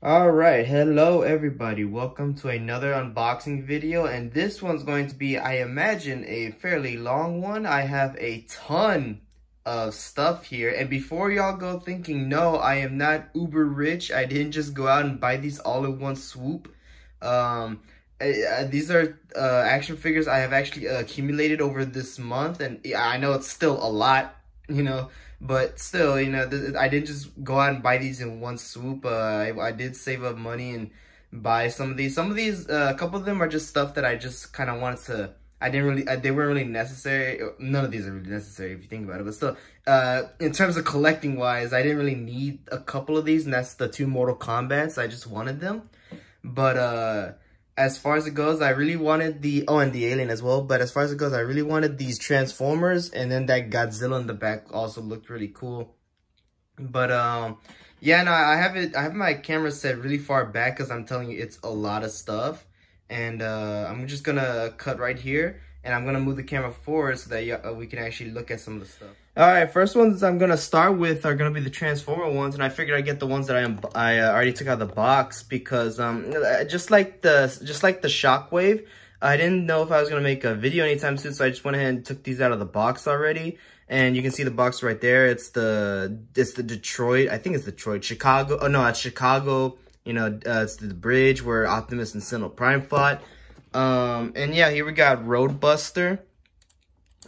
Alright, hello everybody. Welcome to another unboxing video, and this one's going to be, I imagine, a fairly long one. I have a ton of stuff here, and before y'all go thinking, no, I am not uber rich. I didn't just go out and buy these all in one swoop. These are action figures I have actually accumulated over this month, and I know it's still a lot, but still, I didn't just go out and buy these in one swoop. I did save up money and buy some of these. Some of these, a couple of them are just stuff that I just kind of wanted to. They weren't really necessary. None of these are really necessary if you think about it. But still, in terms of collecting wise, I didn't really need a couple of these, and that's the two Mortal Kombats. I just wanted them. But as far as it goes, I really wanted and the Alien as well. But as far as it goes, I really wanted these Transformers, and then that Godzilla in the back also looked really cool. But yeah, no, I have my camera set really far back because I'm telling you, it's a lot of stuff. And I'm just gonna cut right here, and I'm gonna move the camera forward so that we can actually look at some of the stuff. All right, first ones I'm gonna start with are gonna be the Transformer ones, and I figured I'd get the ones that I already took out of the box because just like the Shockwave, I didn't know if I was gonna make a video anytime soon, so I just went ahead and took these out of the box already. And you can see the box right there. It's the Detroit. I think it's Detroit, Chicago. Oh no, it's Chicago. It's the bridge where Optimus and Sentinel Prime fought. And yeah, here we got Roadbuster.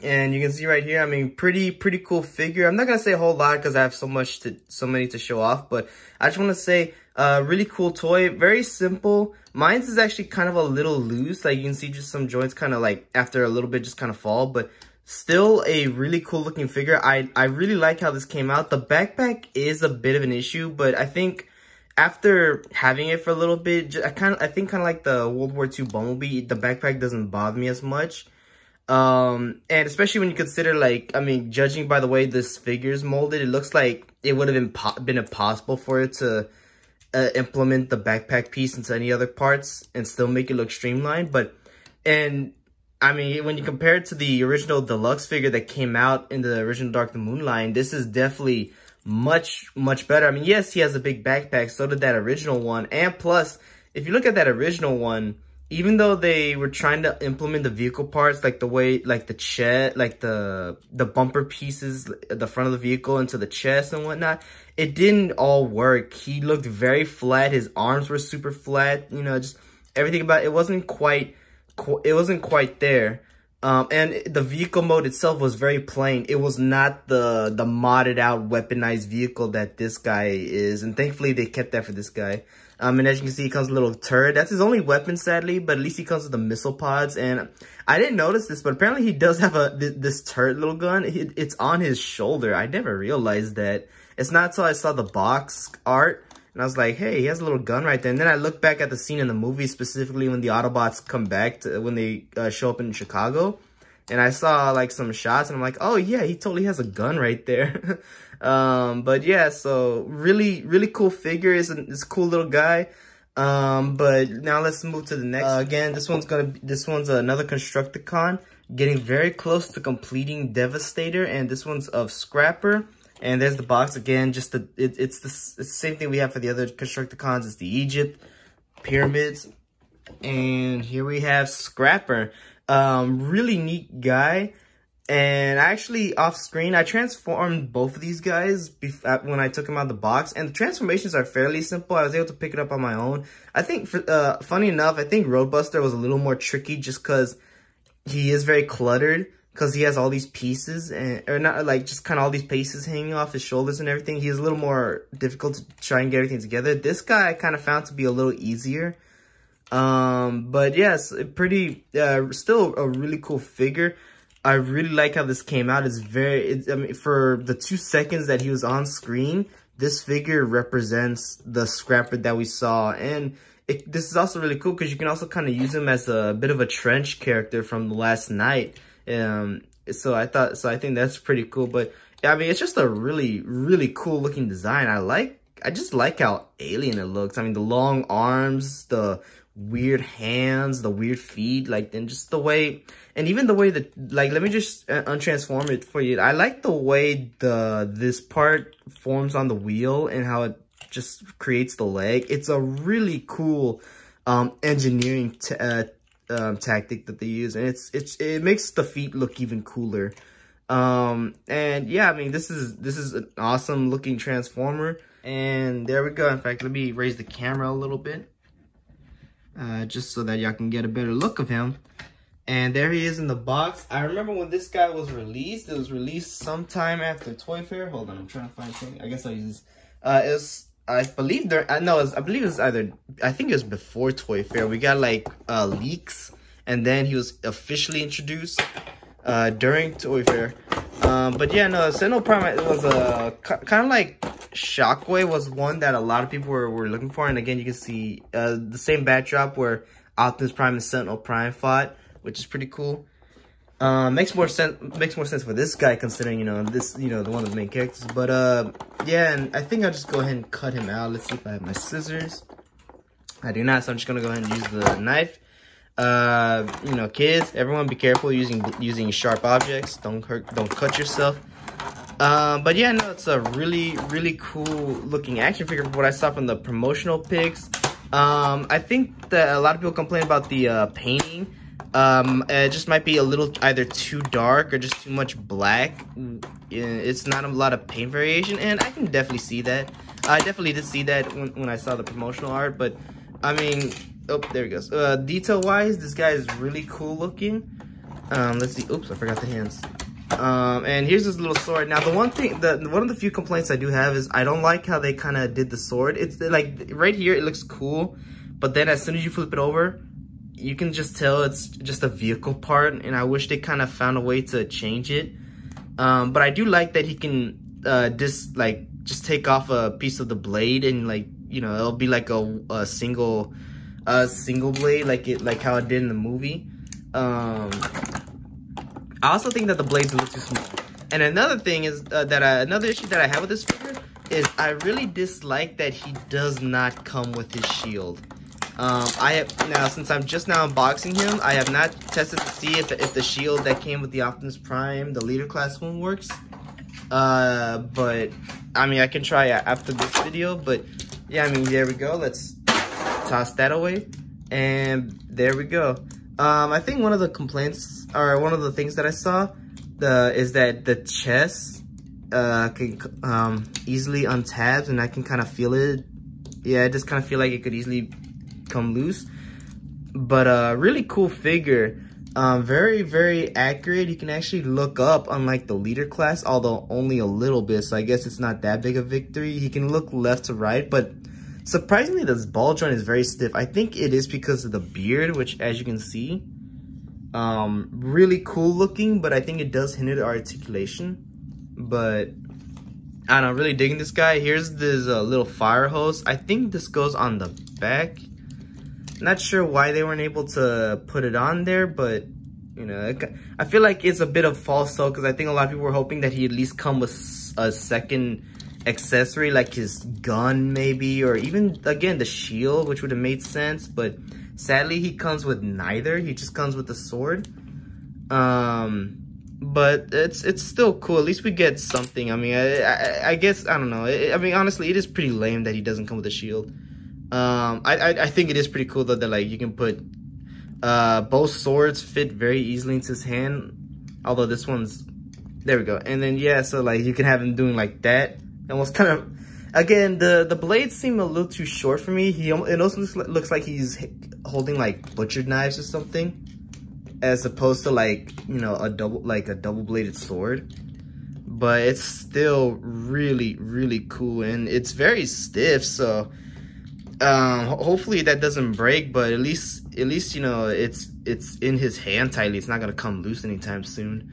And you can see right here, I mean, pretty cool figure. I'm not gonna say a whole lot because I have so many to show off, but I just want to say, really cool toy, very simple. Mine's is actually kind of a little loose. Like you can see just some joints kind of like after a little bit just kind of fall, but still a really cool looking figure. I really like how this came out. The backpack is a bit of an issue, but I think after having it for a little bit, I think kind of like the World War II Bumblebee, the backpack doesn't bother me as much. And especially when you consider, like, I mean, judging by the way this figure is molded, it looks like it would have been impossible for it to implement the backpack piece into any other parts and still make it look streamlined. And I mean, when you compare it to the original deluxe figure that came out in the original Dark the Moon line, this is definitely much better. I mean, yes, he has a big backpack, so did that original one. And plus, if you look at that original one, even though they were trying to implement the vehicle parts, like the way, like the chest, like the bumper pieces, the front of the vehicle into the chest and whatnot, it didn't all work. He looked very flat. His arms were super flat. Just everything about it wasn't quite there. And the vehicle mode itself was very plain. It was not the modded out weaponized vehicle that this guy is. And thankfully they kept that for this guy. And as you can see, he comes with a little turret. That's his only weapon, sadly, but at least he comes with the missile pods. And I didn't notice this, but apparently he does have this turret little gun. It's on his shoulder. I never realized that. It's not until I saw the box art and I was like, hey, he has a little gun right there. And then I looked back at the scene in the movie, specifically when the Autobots come back, when they show up in Chicago. And I saw like some shots and I'm like, oh yeah, he totally has a gun right there. But yeah, so really cool figure. It's a cool little guy. But now let's move to the next. Again, this one's another Constructicon, getting very close to completing Devastator. And this one's of Scrapper. And there's the box again. It's the same thing we have for the other Constructicons. It's the Egypt pyramids, and here we have Scrapper. Really neat guy. And actually, off screen, I transformed both of these guys when I took them out of the box, and the transformations are fairly simple. I was able to pick it up on my own. I think, funny enough, I think Roadbuster was a little more tricky just because he is very cluttered. Because he has all these pieces, or not like just kind of all these pieces hanging off his shoulders and everything. He's a little more difficult to try and get everything together. This guy I kind of found to be a little easier. But yes, still a really cool figure. I really like how this came out. I mean, for the 2 seconds that he was on screen, this figure represents the Scrapper that we saw. And this is also really cool because you can also kind of use him as a bit of a trench character from the Last Night. So I think that's pretty cool. But I mean, it's just a really cool looking design. I just like how alien it looks. I mean, the long arms, the weird hands, the weird feet, like, and just the way, and even the way that, like, let me just untransform it for you. I like the way this part forms on the wheel and how it just creates the leg. It's a really cool engineering tactic that they use, and it makes the feet look even cooler. And yeah, I mean, this is an awesome looking Transformer. And there we go. In fact, let me raise the camera a little bit, just so that y'all can get a better look of him. And there he is in the box. I remember when this guy was released. It was released sometime after Toy Fair. Hold on, I'm trying to find something. I guess I'll use this. I believe I think it was before Toy Fair. We got like leaks, and then he was officially introduced during Toy Fair. But yeah, no, Sentinel Prime, it was a kind of like Shockwave was one that a lot of people were looking for. And again, you can see the same backdrop where Optimus Prime and Sentinel Prime fought, which is pretty cool. Makes more sense for this guy, considering, you know, the one of the main characters. But yeah, and I think I'll just go ahead and cut him out. Let's see if I have my scissors. I do not, so I'm just gonna go ahead and use the knife. You know, kids, everyone be careful using sharp objects. Don't cut yourself. But yeah, no, it's a really cool looking action figure from what I saw from the promotional pics. I think that a lot of people complain about the painting. It just might be a little either too dark or just too much black. It's not a lot of paint variation, and I can definitely see that. I definitely did see that when I saw the promotional art, but I mean, oh, there he goes. Detail wise, this guy is really cool looking. Let's see. Oops, I forgot the hands. And here's his little sword. Now, one of the few complaints I do have is I don't like how they kind of did the sword. It's like right here, it looks cool, but then as soon as you flip it over, you can just tell it's just a vehicle part, and I wish they kind of found a way to change it. But I do like that he can just take off a piece of the blade, and like, you know, it'll be like a single blade, like how it did in the movie. I also think that the blades look too small. And another thing is another issue that I have with this figure is I really dislike that he does not come with his shield. Since I'm just now unboxing him, I have not tested to see if the shield that came with the Optimus Prime, the leader class one, works. But I mean, I can try after this video. But yeah, I mean, there we go. Let's toss that away, and there we go. I think one of the complaints, or one of the things that I saw, is that the chest can easily untab, and I can kind of feel it. Yeah, I just kind of feel like it could easily come loose. But really cool figure. Very accurate. You can actually look up, unlike the leader class, although only a little bit, so I guess it's not that big a victory. He can look left to right, but surprisingly, this ball joint is very stiff. I think it is because of the beard, which, as you can see, really cool looking, but I think it does hinder the articulation. But I don't know, really digging this guy. Here's this little fire hose. I think this goes on the back. Not sure why they weren't able to put it on there, but you know, I feel like it's a bit of false hope, because I think a lot of people were hoping that he at least come with a second accessory, like his gun maybe, or even again the shield, which would have made sense. But sadly, he comes with neither. He just comes with the sword. But it's still cool. At least we get something. I mean, I guess, I don't know. I mean, honestly, it is pretty lame that he doesn't come with a shield. I think it is pretty cool though that like you can put both swords fit very easily into his hand. Although this one's, there we go. And then yeah, so like you can have him doing like that. Almost kind of, again, the blades seem a little too short for me. It also looks like he's holding like butcher knives or something, as opposed to like, you know, a double bladed sword. But it's still really cool, and it's very stiff. So hopefully that doesn't break. But at least you know it's in his hand tightly. It's not gonna come loose anytime soon.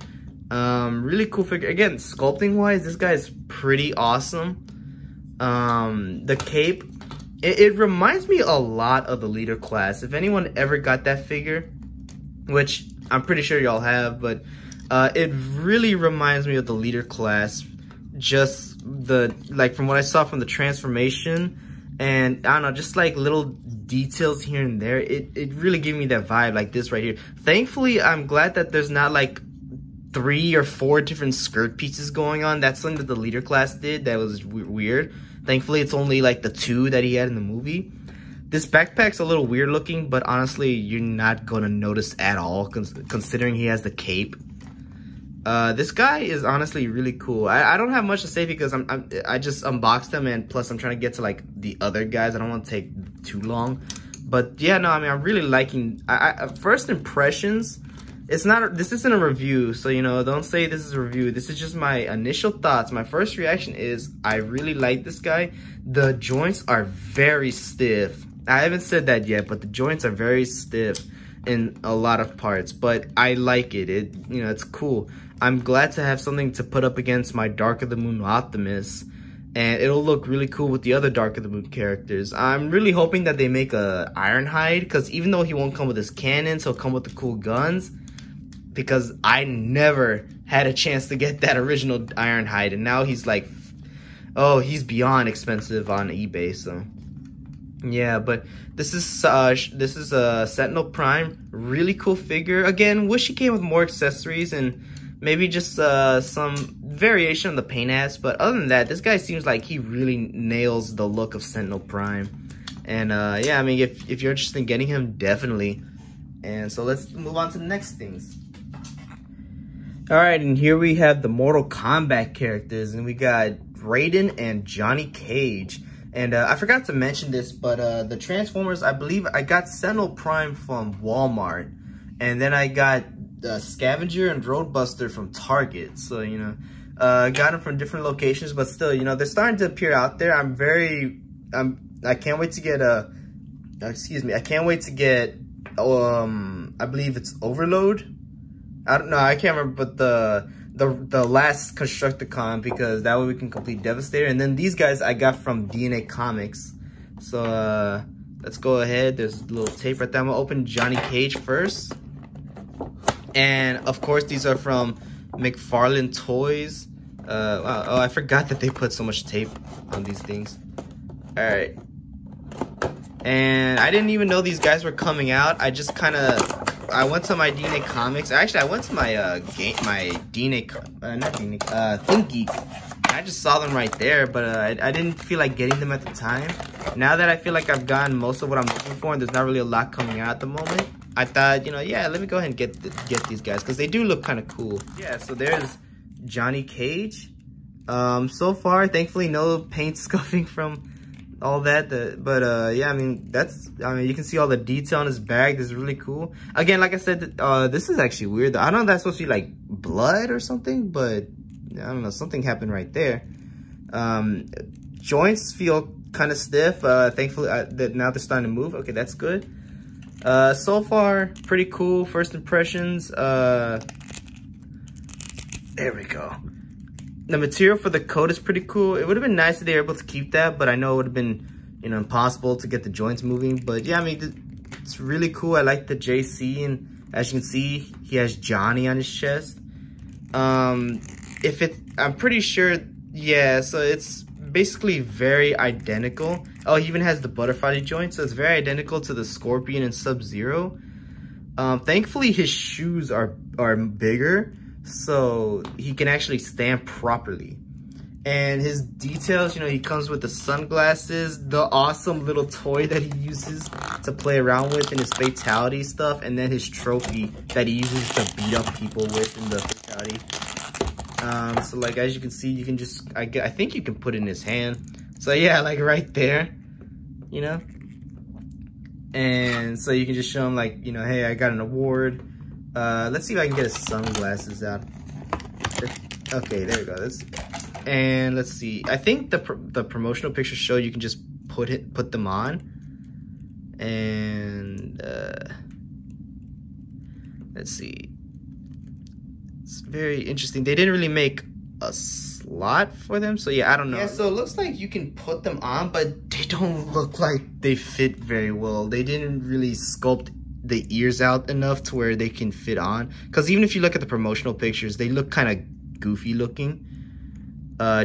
Really cool figure. Again, sculpting wise, this guy is pretty awesome. The cape, it reminds me a lot of the leader class. If anyone ever got that figure, which I'm pretty sure y'all have, but it really reminds me of the leader class. Just like from what I saw from the transformation, and I don't know, just like little details here and there, it really gave me that vibe, like this right here. Thankfully, I'm glad that there's not like 3 or 4 different skirt pieces going on. That's something that the leader class did that was weird. Thankfully, it's only like the 2 that he had in the movie. This backpack's a little weird looking, but honestly, you're not gonna notice at all, considering he has the cape. This guy is honestly really cool. I don't have much to say because I just unboxed him, and plus I'm trying to get to like the other guys. I don't want to take too long, but yeah, no, I mean, I'm really liking. First impressions. This isn't a review, so you know, don't say this is a review. This is just my initial thoughts. My first reaction is I really like this guy. The joints are very stiff. I haven't said that yet, but the joints are very stiff in a lot of parts, but I like it. You know, it's cool. I'm glad to have something to put up against my Dark of the Moon Optimus, and it'll look really cool with the other Dark of the Moon characters. I'm really hoping that they make a Ironhide, because even though he won't come with his cannons, he'll come with the cool guns, because I never had a chance to get that original Ironhide, and now he's like, oh, he's beyond expensive on eBay, so... yeah, but this is Sentinel Prime, really cool figure. Again, wish he came with more accessories and maybe just some variation on the paint ass. But other than that, this guy seems like he really nails the look of Sentinel Prime. And yeah, I mean, if you're interested in getting him, definitely. And so let's move on to the next things. All right, and here we have the Mortal Kombat characters, and we got Raiden and Johnny Cage. And I forgot to mention this, but the Transformers, I believe I got Sentinel Prime from Walmart. And then I got Scavenger and Roadbuster from Target. So, you know, got them from different locations, but still, you know, they're starting to appear out there. I can't wait to get I can't wait to get, I believe it's Overload. I don't know, I can't remember, but the last Constructicon, because that way we can complete Devastator. And then these guys I got from DNA Comics. So let's go ahead. There's a little tape right there. I'm gonna open Johnny Cage first. And of course these are from McFarlane Toys. Oh, I forgot that they put so much tape on these things. All right. And I didn't even know these guys were coming out. I just kind of, I went to my DNA Comics. Actually, I went to my ThinkGeek. I just saw them right there, but I didn't feel like getting them at the time. Now that I feel like I've gotten most of what I'm looking for, and there's not really a lot coming out at the moment, I thought, you know, yeah, let me go ahead and get these guys, because they do look kind of cool. Yeah, so there's Johnny Cage. So far, thankfully, no paint scuffing from all that, but yeah, I mean, you can see all the detail on his bag. This is really cool. Again, like I said, this is actually weird. I don't know if that's supposed to be like blood or something, but I don't know, something happened right there. Joints feel kind of stiff. Thankfully, now they're starting to move. Okay, that's good. So far, pretty cool. First impressions. There we go. The material for the coat is pretty cool. It would have been nice if they were able to keep that, but I know it would have been, you know, impossible to get the joints moving. But yeah, I mean, it's really cool. I like the JC, and as you can see, he has Johnny on his chest. I'm pretty sure, yeah, so it's basically very identical. Oh, he even has the butterfly joint, so it's very identical to the Scorpion and Sub-Zero. Thankfully, his shoes are bigger, so he can actually stand properly. And his details, you know, he comes with the sunglasses, the awesome little toy that he uses to play around with in his fatality stuff, and then his trophy that he uses to beat up people with in the fatality. So like, as you can see, you can just, I think you can put it in his hand. So yeah, like right there, you know? And so you can just show him, like, you know, hey, I got an award. Let's see if I can get his sunglasses out. Okay, there we go. And let's see. I think the promotional picture showed you can just put them on. And let's see. It's very interesting. They didn't really make a slot for them, so yeah, I don't know. Yeah, so it looks like you can put them on, but they don't look like they fit very well. They didn't really sculpt the ears out enough to where they can fit on, because even if you look at the promotional pictures, they look kind of goofy looking,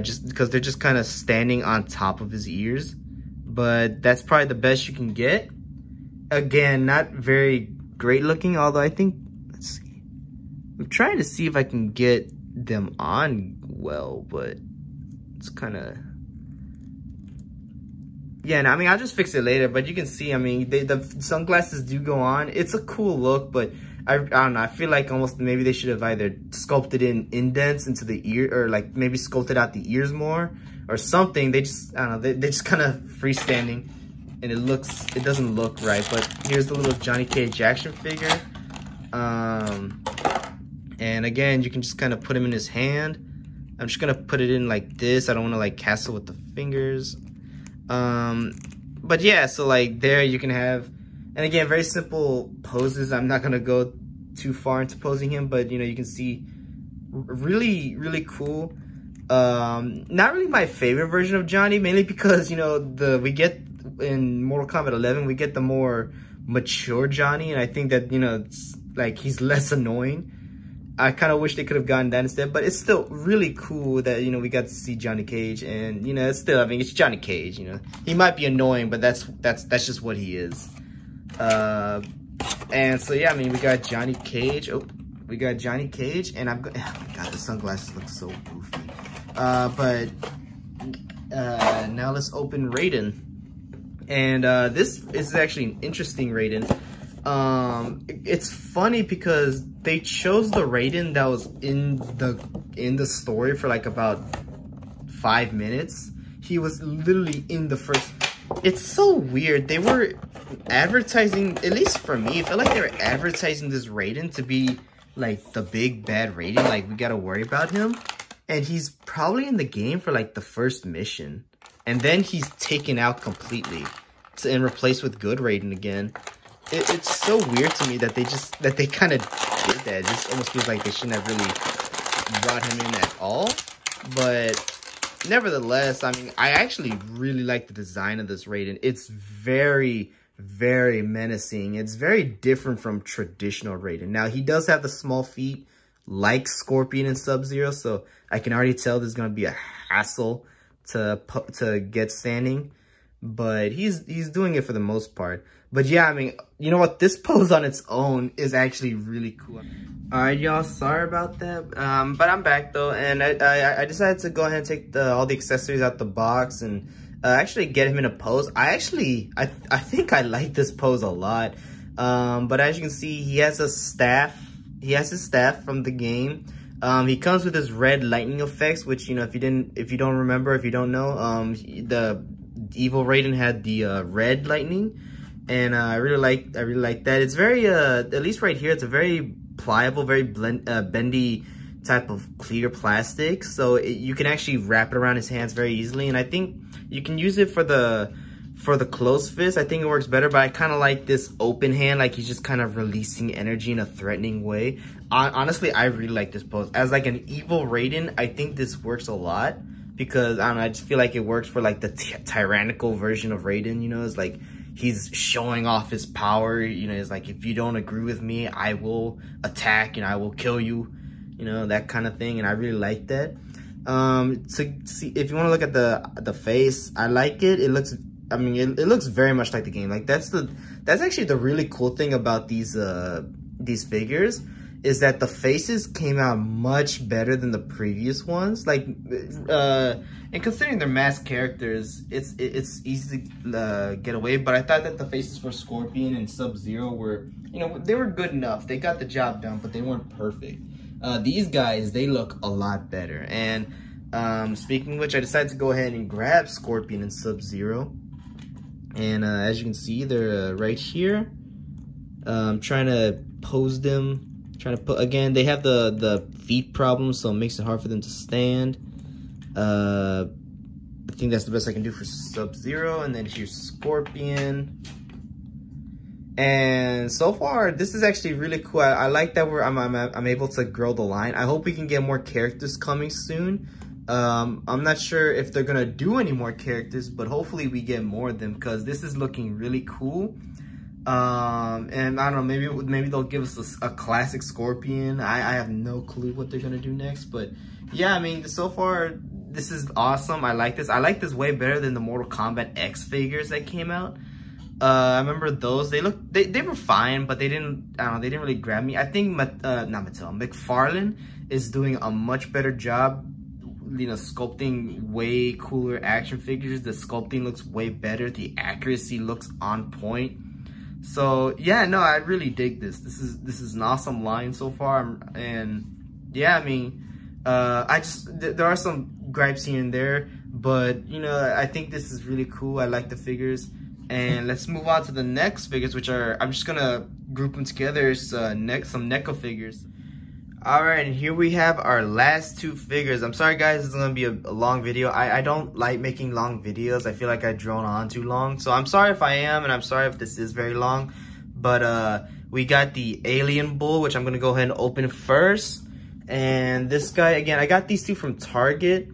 just because they're just kind of standing on top of his ears. But that's probably the best you can get. Again, not very great looking, although I think, let's see, I'm trying to see if I can get them on well, but it's kind of, Yeah, and I mean, I'll just fix it later, but you can see, I mean, the sunglasses do go on. It's a cool look, but I don't know, I feel like almost maybe they should have either sculpted in indents into the ear, or like maybe sculpted out the ears more or something. They just, I don't know, they just kind of freestanding, and it doesn't look right. But here's the little Johnny Cage action figure. And again, you can just kind of put him in his hand. I'm just gonna put it in like this. I don't want to like castle with the fingers. But yeah, so like there you can have, and again, very simple poses. I'm not gonna go too far into posing him, but you know, you can see really, really cool. Not really my favorite version of Johnny, mainly because, you know, we get in Mortal Kombat 11, we get the more mature Johnny, and I think that, you know, it's like he's less annoying. I kind of wish they could have gotten that instead, but it's still really cool that, you know, we got to see Johnny Cage, and, you know, it's still, I mean, it's Johnny Cage, you know. He might be annoying, but that's just what he is. And so, yeah, I mean, we got Johnny Cage. Oh, we got Johnny Cage, and oh my God, the sunglasses look so goofy. But now let's open Raiden. And this is actually an interesting Raiden. It's funny because they chose the Raiden that was in the story for like about 5 minutes. He was literally in the first. It's so weird. They were advertising, at least for me, it felt like they were advertising this Raiden to be like the big bad Raiden, like we gotta worry about him. And he's probably in the game for like the first mission, and then he's taken out completely and replaced with good Raiden again. It's so weird to me that they kind of did that. It just almost feels like they shouldn't have really brought him in at all. But nevertheless, I mean, I actually really like the design of this Raiden. It's very, very menacing. It's very different from traditional Raiden. Now, he does have the small feet like Scorpion and Sub-Zero, so I can already tell there's going to be a hassle to get standing. But he's doing it for the most part. But yeah, I mean, you know what? This pose on its own is actually really cool. Alright, y'all, sorry about that. But I'm back though, and I decided to go ahead and take all the accessories out the box and actually get him in a pose. I think I like this pose a lot. But as you can see, he has a staff. He has his staff from the game. He comes with his red lightning effects, which, you know, if you don't remember, if you don't know, the Evil Raiden had the red lightning, and I really like that. It's very at least right here, it's a very pliable, very bendy type of clear plastic, so you can actually wrap it around his hands very easily. And I think you can use it for the closed fist. I think it works better, but I kind of like this open hand, like he's just kind of releasing energy in a threatening way. Honestly, I really like this pose. As like an Evil Raiden, I think this works a lot. Because, I don't know, I just feel like it works for, like, the tyrannical version of Raiden, you know? It's like, he's showing off his power, you know? It's like, if you don't agree with me, I will attack, and I will kill you, you know? That kind of thing, and I really like that. So, see, if you want to look at the face, I like it. It looks, I mean, it looks very much like the game. Like, that's actually the really cool thing about these figures, is that the faces came out much better than the previous ones. Like, and considering they're masked characters, it's easy to get away. But I thought that the faces for Scorpion and Sub-Zero were, you know, they were good enough. They got the job done, but they weren't perfect. These guys, they look a lot better. And speaking of which, I decided to go ahead and grab Scorpion and Sub-Zero. And as you can see, they're right here. I'm trying to pose them. Trying to put, again, they have the feet problem, so it makes it hard for them to stand. I think that's the best I can do for Sub-Zero. And then here's Scorpion. And so far, this is actually really cool. I like that I'm able to grow the line. I hope we can get more characters coming soon. I'm not sure if they're gonna do any more characters, but hopefully we get more of them, because this is looking really cool. And I don't know, maybe they'll give us a classic Scorpion. I have no clue what they're gonna do next, but yeah, I mean, so far this is awesome. I like this. I like this way better than the Mortal Kombat X figures that came out. I remember those. They were fine, but they didn't really grab me. I think McFarlane is doing a much better job you know, sculpting way cooler action figures. The sculpting looks way better. The accuracy looks on point. So yeah, no, I really dig this. This is an awesome line so far. And yeah, I mean, there are some gripes here and there, but you know, I think this is really cool. I like the figures. And let's move on to the next figures, which are, I'm just gonna group them together. It's some NECA figures. Alright, and here we have our last two figures. I'm sorry guys, this is gonna be a long video. I don't like making long videos. I feel like I drone on too long. So I'm sorry if I am, and I'm sorry if this is very long. But we got the Alien Bull, which I'm gonna go ahead and open first. And this guy, again, I got these two from Target.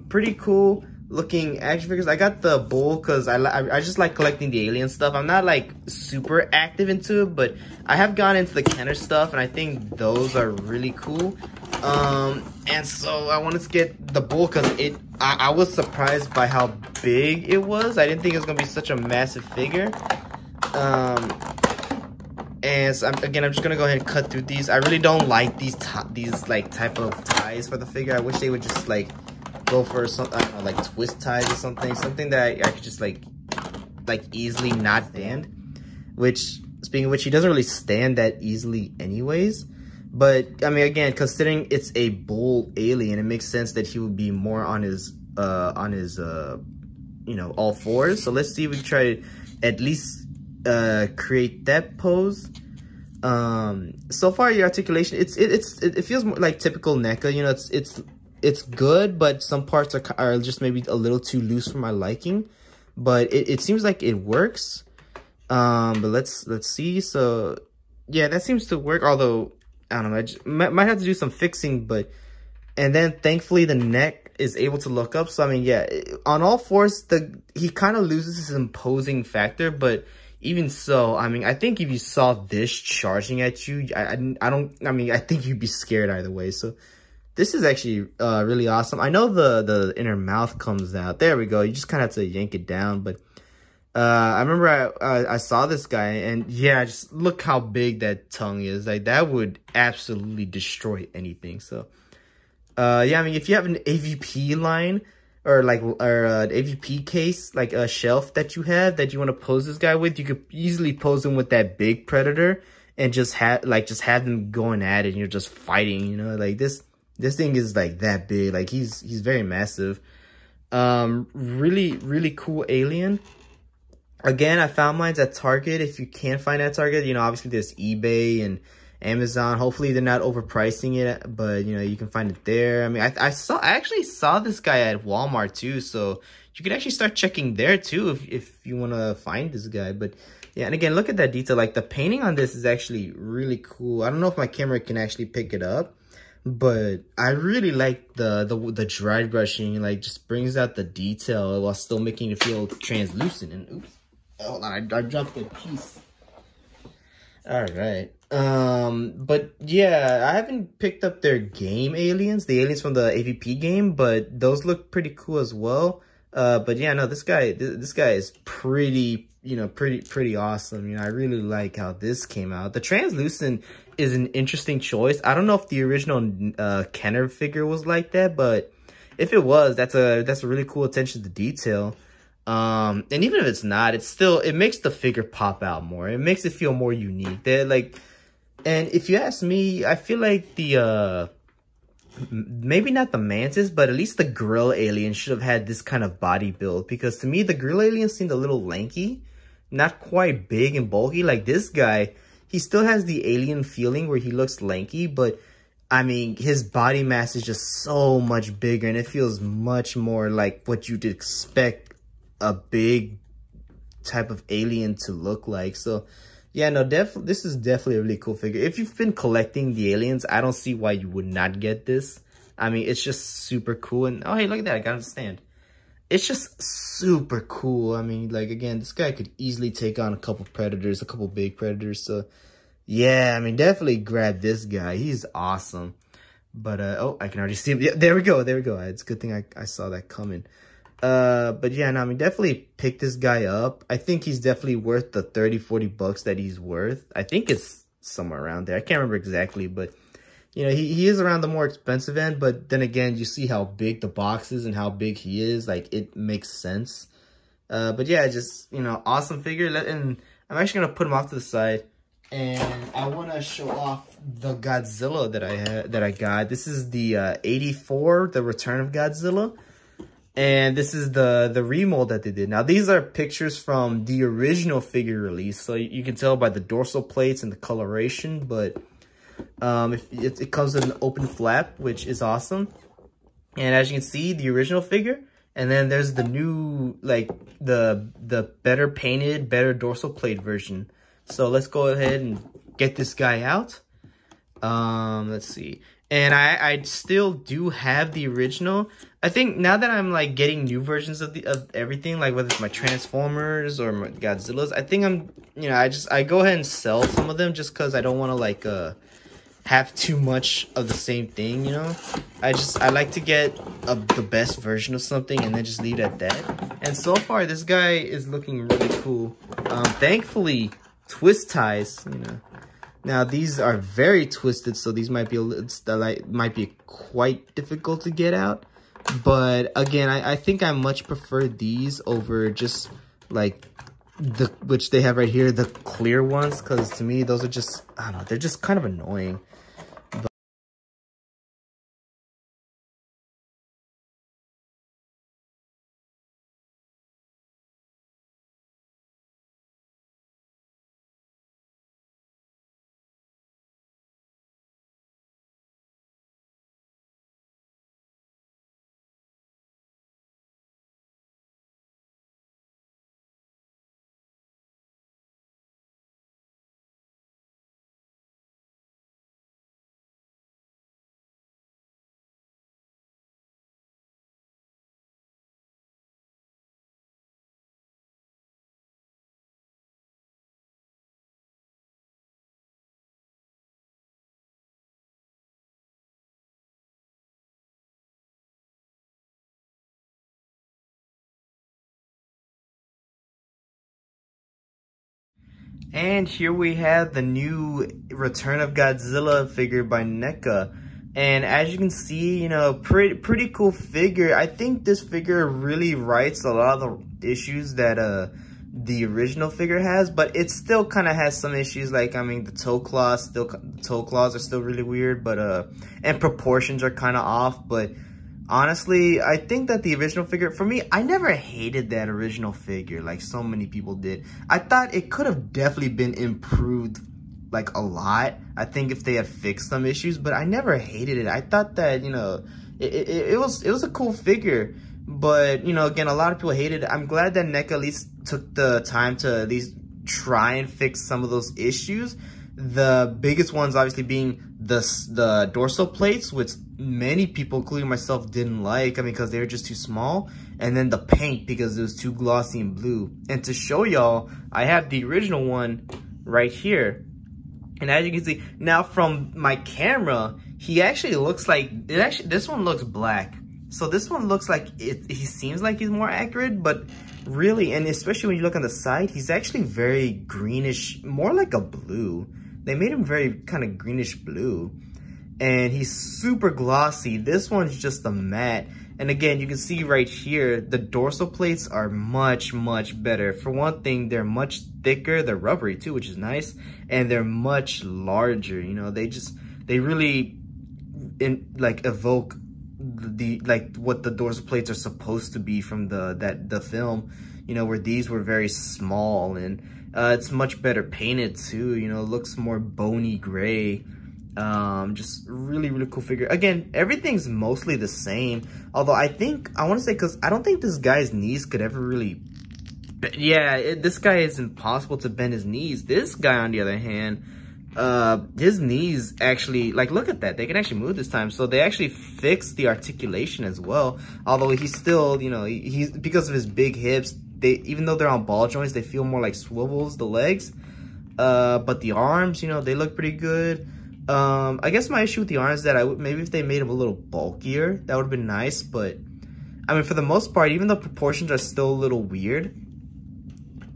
Pretty cool looking action figures. I got the Bull because I just like collecting the alien stuff. I'm not like super active into it, but I have gone into the Kenner stuff, and I think those are really cool. And so I wanted to get the Bull because I was surprised by how big it was. I didn't think it was gonna be such a massive figure. And so I'm just gonna go ahead and cut through these. I really don't like these like type of ties for the figure. I wish they would just like go for some, I don't know, like twist ties or something that I could just like easily not stand. Which, speaking of which, he doesn't really stand that easily anyways. But I mean, again, considering it's a Bull alien, it makes sense that he would be more on his you know, all fours. So let's see if we try to at least create that pose. So far your articulation, it feels more like typical NECA. You know, it's good, but some parts are just maybe a little too loose for my liking. But it seems like it works. But let's see. So yeah, that seems to work. Although I don't know, I just might have to do some fixing. But and then thankfully the neck is able to look up. So I mean, yeah, on all fours, he kind of loses his imposing factor. But even so, I mean, I think if you saw this charging at you, I mean, I think you'd be scared either way. So this is actually really awesome. I know the inner mouth comes out. There we go. You just kind of have to yank it down. But I remember I saw this guy, and yeah, just look how big that tongue is. Like, that would absolutely destroy anything. So yeah, I mean, if you have an AVP line, or an AVP case, like a shelf that you want to pose this guy with, you could easily pose him with that big Predator and just have them going at it, and you're just fighting, you know, like this thing is like that big. Like, he's very massive. Really cool alien. Again, I found mine at Target. If you can't find it at Target, you know, obviously there's eBay and Amazon. Hopefully they're not overpricing it, but you know, you can find it there. I mean, I actually saw this guy at Walmart too, so you could actually start checking there too if you want to find this guy. But yeah, and again, look at that detail. Like, the painting on this is actually really cool. I don't know if my camera can actually pick it up, but I really like the dry brushing. Like, just brings out the detail while still making it feel translucent. And oops, hold on, I dropped a piece. All right. But yeah, I haven't picked up their game aliens, the aliens from the AVP game, but those look pretty cool as well. But yeah, no, this guy is pretty, you know, pretty awesome. You know, I really like how this came out. The translucent is an interesting choice. I don't know if the original Kenner figure was like that, but if it was, that's a really cool attention to detail. And even if it's not, it makes the figure pop out more. It makes it feel more unique. They're like, and if you ask me, I feel like the maybe not the Mantis, but at least the Gorilla alien should have had this kind of body build, because to me the Gorilla alien seemed a little lanky, not quite big and bulky. Like, this guy, he still has the alien feeling where he looks lanky, but I mean, his body mass is just so much bigger, and it feels much more like what you'd expect a big type of alien to look like. So yeah, no, this is definitely a really cool figure. If you've been collecting the aliens, I don't see why you would not get this. I mean, it's just super cool. And oh, hey, look at that, I got a stand. It's just super cool. I mean, like, again, this guy could easily take on a couple predators, a couple big predators. So yeah, I mean, definitely grab this guy. He's awesome. But oh, I can already see him. Yeah, there we go. It's a good thing I saw that coming. But yeah, no, I mean, definitely pick this guy up. I think he's definitely worth the 30-40 bucks that he's worth. I think it's somewhere around there. I can't remember exactly, but you know, he is around the more expensive end, but then again, you see how big the box is and how big he is. Like, it makes sense. But yeah, just, you know, awesome figure. And I'm actually going to put him off to the side. And I want to show off the Godzilla that I got. This is the 84, the Return of Godzilla. And this is the remold that they did. Now, these are pictures from the original figure release. So you can tell by the dorsal plates and the coloration. But it comes with an open flap, which is awesome. And as you can see, the original figure. And then there's the new, like, the better painted, better dorsal plate version. So let's go ahead and get this guy out. Let's see. And I still do have the original. I think now that I'm like getting new versions of everything, like whether it's my Transformers or my Godzillas, I think I'm, you know, I go ahead and sell some of them just because I don't want to like have too much of the same thing, you know. I like to get the best version of something and then just leave it at that. And so far this guy is looking really cool. Thankfully, twist ties, you know. Now these are very twisted, so these might be quite difficult to get out. But again, I think I much prefer these over just like which they have right here, the clear ones, because to me those are just, I don't know, they're just kind of annoying. And here we have the new Return of Godzilla figure by NECA. And as you can see, you know, pretty cool figure. I think this figure really rights a lot of the issues that the original figure has, but it still kind of has some issues. Like, I mean, the toe claws are still really weird, but and proportions are kind of off. But honestly, I think that the original figure, for me, I never hated that original figure like so many people did. I thought it could have definitely been improved like a lot, I think, if they had fixed some issues, but I never hated it. I thought that, you know, it was a cool figure, but, you know, again, a lot of people hated it. I'm glad that NECA at least took the time to at least try and fix some of those issues. The biggest ones obviously being the dorsal plates, which many people, including myself, didn't like. I mean, because they were just too small. And then the paint, because it was too glossy and blue. And to show y'all, I have the original one right here. And as you can see, now from my camera, he actually looks like, this one looks black. So this one looks like, he seems like he's more accurate, but really, and especially when you look on the side, he's actually very greenish, more like a blue. They made him very kind of greenish blue. And he's super glossy. This one's just a matte. And again, you can see right here, the dorsal plates are much, much better. For one thing, they're much thicker. They're rubbery too, which is nice. And they're much larger. You know, they really evoke what the dorsal plates are supposed to be from the film. You know, where these were very small, and it's much better painted too. You know, it looks more bony gray. Just really, really cool figure. Again, everything's mostly the same. Although I want to say, because I don't think this guy's knees could ever really... Yeah, this guy is impossible to bend his knees. This guy, on the other hand, his knees actually, like, look at that. They can actually move this time. So they actually fixed the articulation as well. Although he's still, you know, he's because of his big hips, even though they're on ball joints, they feel more like swivels, the legs. But the arms, you know, they look pretty good. I guess my issue with the arms is that maybe if they made him a little bulkier, that would have been nice. But I mean, for the most part, even though proportions are still a little weird,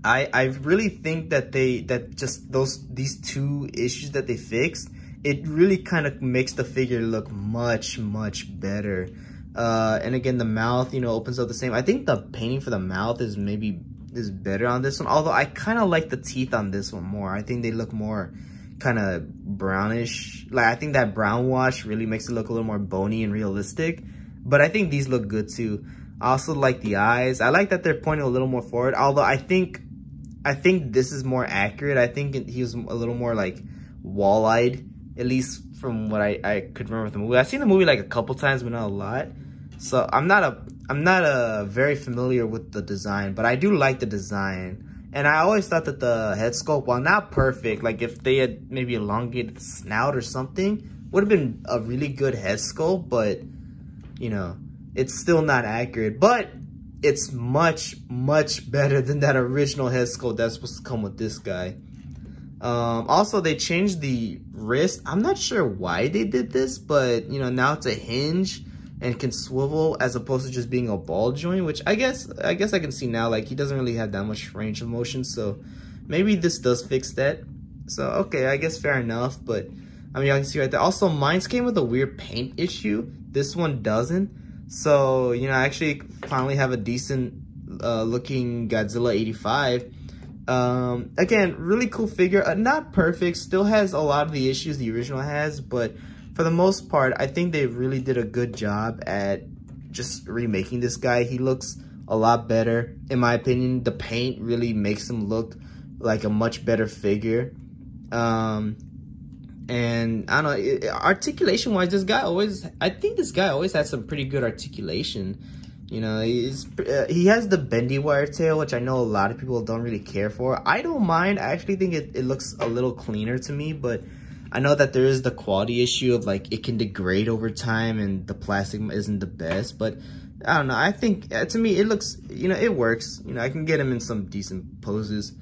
I really think that these two issues that they fixed, it really kind of makes the figure look much better. And again, the mouth, you know, opens up the same. I think the painting for the mouth is better on this one, although I kind of like the teeth on this one more. I think they look more kind of brownish. Like, I think that brown wash really makes it look a little more bony and realistic, but I think these look good too. I also like the eyes. I like that they're pointing a little more forward, although I think this is more accurate. I think he was a little more like wall-eyed, at least from what I could remember with the movie. I've seen the movie like a couple times, but not a lot. So I'm not very familiar with the design, but I do like the design. And I always thought that the head sculpt, while not perfect, like if they had maybe elongated the snout or something, would have been a really good head sculpt, but you know, it's still not accurate. But it's much better than that original head sculpt that's supposed to come with this guy. Also, they changed the wrist. I'm not sure why they did this, but you know, now it's a hinge and can swivel as opposed to just being a ball joint, which I guess I can see now. Like, he doesn't really have that much range of motion, so maybe this does fix that. So okay, I guess fair enough. But I mean, I can see right there. Also, mine's came with a weird paint issue. This one doesn't. So you know, I actually finally have a decent looking Godzilla 85. Again, really cool figure. Not perfect, still has a lot of the issues the original has, but for the most part, I think they really did a good job at just remaking this guy. He looks a lot better, in my opinion. The paint really makes him look like a much better figure. And I don't know, articulation wise, I think this guy always had some pretty good articulation. You know, he has the bendy wire tail, which I know a lot of people don't really care for. I don't mind. I actually think it looks a little cleaner to me, but I know that there is the quality issue of like it can degrade over time and the plastic isn't the best, but I don't know. I think to me it looks, you know, it works. You know, I can get him in some decent poses.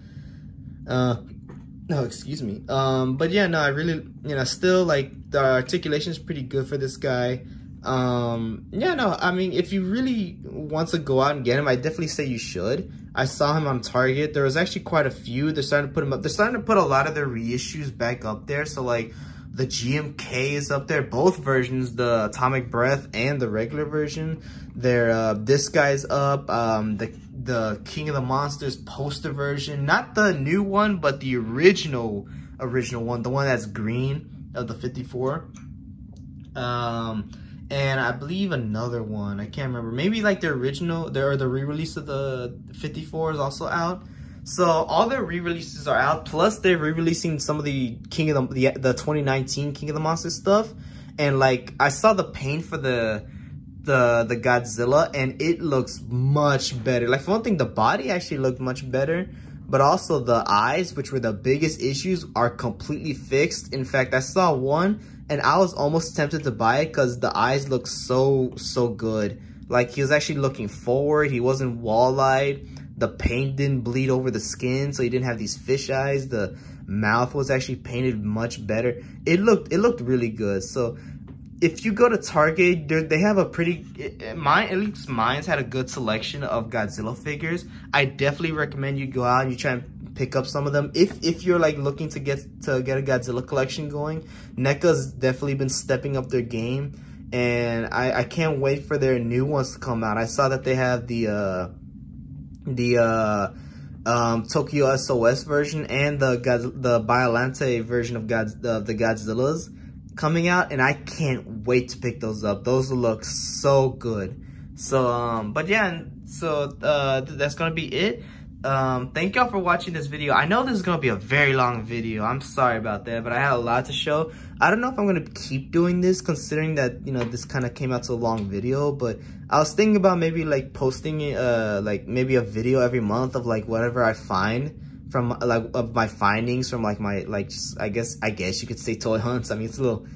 No, excuse me. But yeah, no, I really, you know, still like the articulation is pretty good for this guy. Yeah, no, I mean, if you really want to go out and get him, I definitely say you should. I saw him on Target. There was actually quite a few. They're starting to put him up. They're starting to put a lot of their reissues back up there. So like the GMK is up there, both versions, the Atomic Breath and the regular version. This guy's up. The King of the Monsters poster version, not the new one, but the original one, the one that's green of the 54. And I believe another one, I can't remember. Maybe like the original, or the re-release of the 54 is also out. So all their re-releases are out. Plus they're re-releasing some of the the 2019 King of the Monsters stuff. And like I saw the paint for the Godzilla, and it looks much better. Like for one thing, the body actually looked much better, but also the eyes, which were the biggest issues, are completely fixed. In fact, I saw one and I was almost tempted to buy it because the eyes look so good. Like he was actually looking forward. He wasn't wall-eyed. The paint didn't bleed over the skin, so he didn't have these fish eyes. The mouth was actually painted much better. It looked really good. So if you go to Target, they have a pretty, at least mine's had a good selection of Godzilla figures. I definitely recommend you go out and you try and pick up some of them. If you're like looking to get a Godzilla collection going, NECA's definitely been stepping up their game, and I can't wait for their new ones to come out. I saw that they have the Tokyo SOS version and the Biollante version of the Godzillas coming out, and I can't wait to pick those up. Those look so good. So but yeah, so that's gonna be it. Thank y'all for watching this video. I know this is gonna be a very long video. I'm sorry about that, but I had a lot to show. I don't know if I'm gonna keep doing this, considering that, you know, this kind of came out to a long video, but I was thinking about maybe like posting like maybe a video every month of like whatever I find from like of my findings from like my just, I guess you could say toy hunts. I mean, it's a little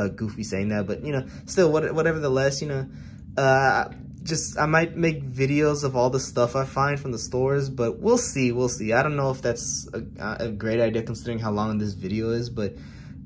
goofy saying that, but you know, still whatever the less, you know, I might make videos of all the stuff I find from the stores, but we'll see. I don't know if that's a great idea considering how long this video is, but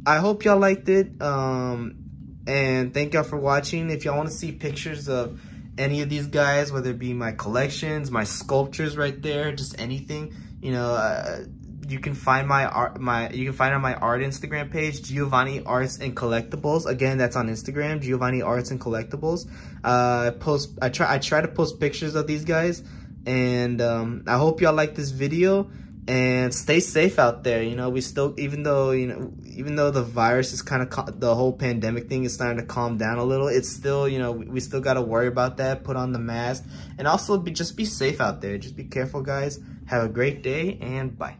I hope y'all liked it. And thank y'all for watching. If y'all want to see pictures of any of these guys, whether it be my collections, my sculptures right there, just anything, you know, you can find my art, you can find on my art Instagram page, Giovanni Arts and Collectibles. Again, that's on Instagram, Giovanni Arts and Collectibles. I try to post pictures of these guys, and I hope y'all like this video. And stay safe out there. You know, we still, even though the virus is kind of, the whole pandemic thing is starting to calm down a little, it's still, you know, we still got to worry about that. Put on the mask, and also just be safe out there. Just be careful, guys. Have a great day, and bye.